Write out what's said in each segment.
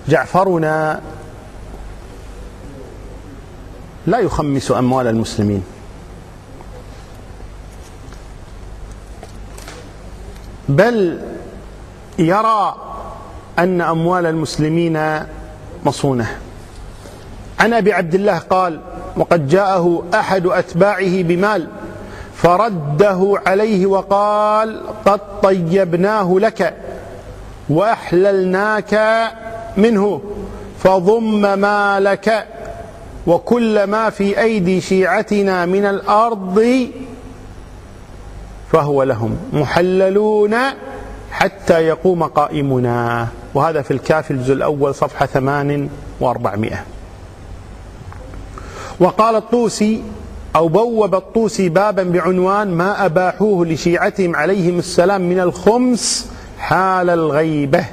جعفرنا لا يخمس أموال المسلمين، بل يرى أن أموال المسلمين مصونة. عن أبي عبد الله قال: وقد جاءه أحد أتباعه بمال فرده عليه وقال: قد طيبناه لك وأحللناك منه فضم مالك وكل ما في أيدي شيعتنا من الأرض فهو لهم محللون حتى يقوم قائمنا. وهذا في الكافي الجزء الأول صفحة 8400. وقال الطوسي أو بوب الطوسي بابا بعنوان: ما أباحوه لشيعتهم عليهم السلام من الخمس حال الغيبة.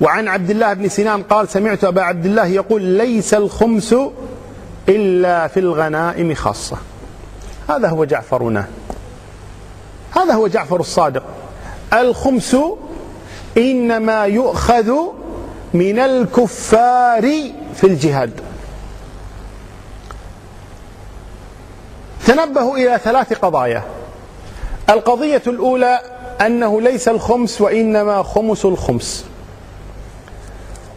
وعن عبد الله بن سنان قال: سمعت أبا عبد الله يقول: ليس الخمس إلا في الغنائم خاصة. هذا هو جعفرنا، هذا هو جعفر الصادق. الخمس إنما يؤخذ من الكفار في الجهاد. تنبهوا إلى 3 قضايا. القضية الأولى أنه ليس الخمس وإنما خمس الخمس،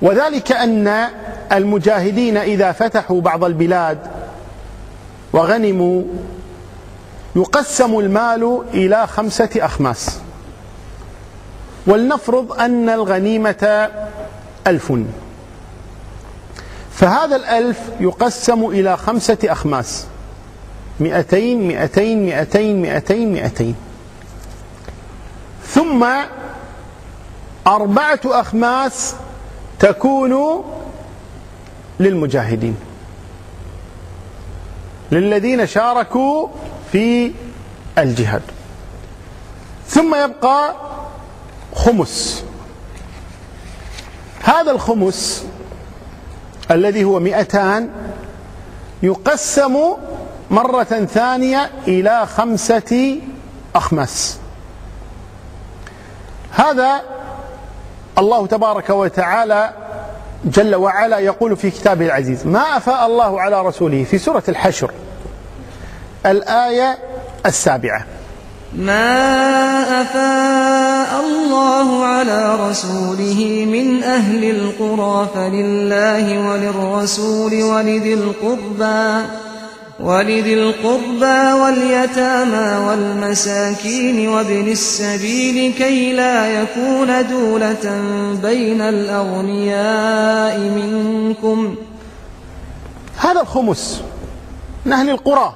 وذلك أن المجاهدين إذا فتحوا بعض البلاد وغنموا يقسم المال إلى 5 أخماس. ولنفرض أن الغنيمة 1000، فهذا 1000 يقسم إلى 5 أخماس: 200 200 200 200 200، ثم 4 أخماس تكون للمجاهدين، للذين شاركوا في الجهاد. ثم يبقى خمس. هذا الخمس الذي هو 200 يقسم مرة ثانية إلى 5 أخماس. هذا الله تبارك وتعالى جل وعلا يقول في كتابه العزيز: ما أفاء الله على رسوله، في سورة الحشر الآية 7. ما أفاء الله على رسوله من أهل القرى فلله وللرسول ولذي القربى واليتامى والمساكين وابن السبيل كي لا يكون دولة بين الأغنياء منكم. هذا الخمس من أهل القرى.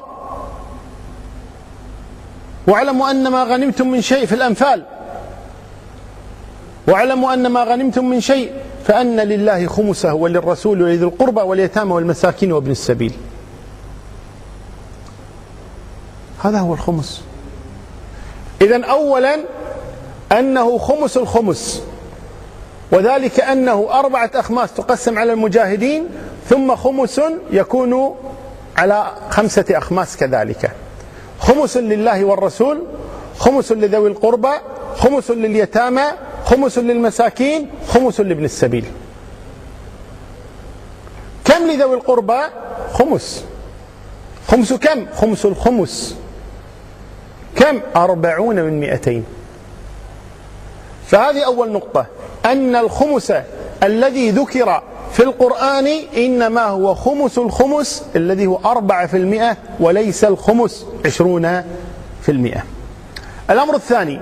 واعلموا أن ما غنمتم من شيء في الأنفال، واعلموا أن ما غنمتم من شيء فأن لله خمسه وللرسول ولذي القربى واليتامى والمساكين وابن السبيل. هذا هو الخمس. إذن أولا أنه خمس الخمس، وذلك أنه 4 أخماس تقسم على المجاهدين، ثم خمس يكون على 5 أخماس كذلك: خمس لله والرسول، خمس لذوي القربى، خمس لليتامى، خمس للمساكين، خمس لابن السبيل. كم لذوي القربى؟ خمس. خمس كم؟ خمس الخمس. كم؟ 40 من 200. فهذه أول نقطة، أن الخمس الذي ذكر في القرآن إنما هو خمس الخمس الذي هو 4%، وليس الخمس 20%. الأمر الثاني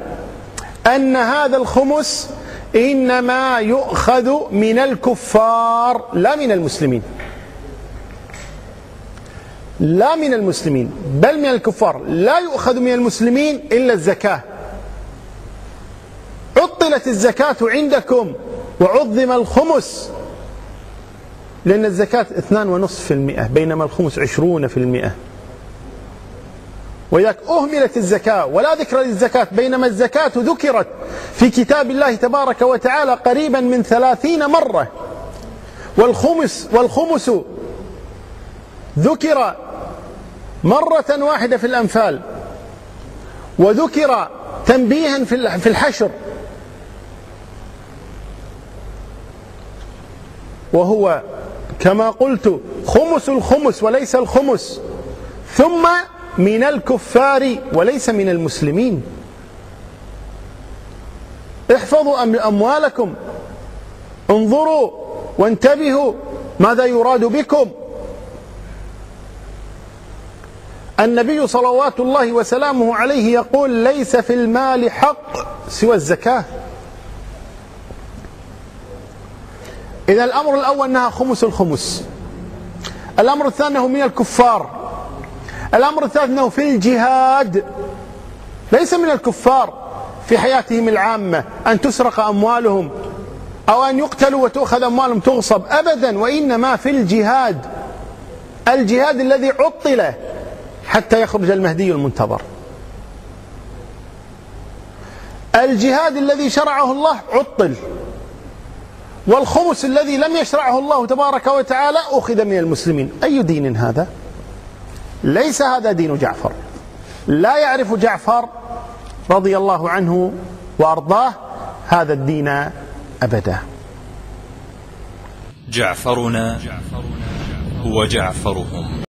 أن هذا الخمس إنما يؤخذ من الكفار لا من المسلمين، لا من المسلمين بل من الكفار. لا يؤخذ من المسلمين إلا الزكاة. عطلت الزكاة عندكم وعظم الخمس، لأن الزكاة 2.5%، بينما الخمس 20%. وإذا أهملت الزكاة ولا ذكر للزكاة، بينما الزكاة ذكرت في كتاب الله تبارك وتعالى قريبا من 30 مرة، والخمس ذكر مرة واحدة في الأنفال، وذكر تنبيها في الحشر، وهو كما قلت خمس الخمس وليس الخمس، ثم من الكفار وليس من المسلمين. احفظوا أموالكم، انظروا وانتبهوا ماذا يراد بكم. النبي صلوات الله وسلامه عليه يقول: ليس في المال حق سوى الزكاة. إذا الأمر الأول أنها خمس الخمس، الأمر الثاني أنه من الكفار، الأمر الثالث أنه في الجهاد، ليس من الكفار في حياتهم العامة أن تسرق أموالهم أو أن يقتلوا وتؤخذ أموالهم تغصب أبدا، وإنما في الجهاد، الجهاد الذي عطل حتى يخرج المهدي المنتظر، الجهاد الذي شرعه الله عطل، والخمس الذي لم يشرعه الله تبارك وتعالى أخذ من المسلمين. أي دين هذا؟ ليس هذا دين جعفر، لا يعرف جعفر رضي الله عنه وأرضاه هذا الدين أبدا. جعفرنا هو جعفرهم.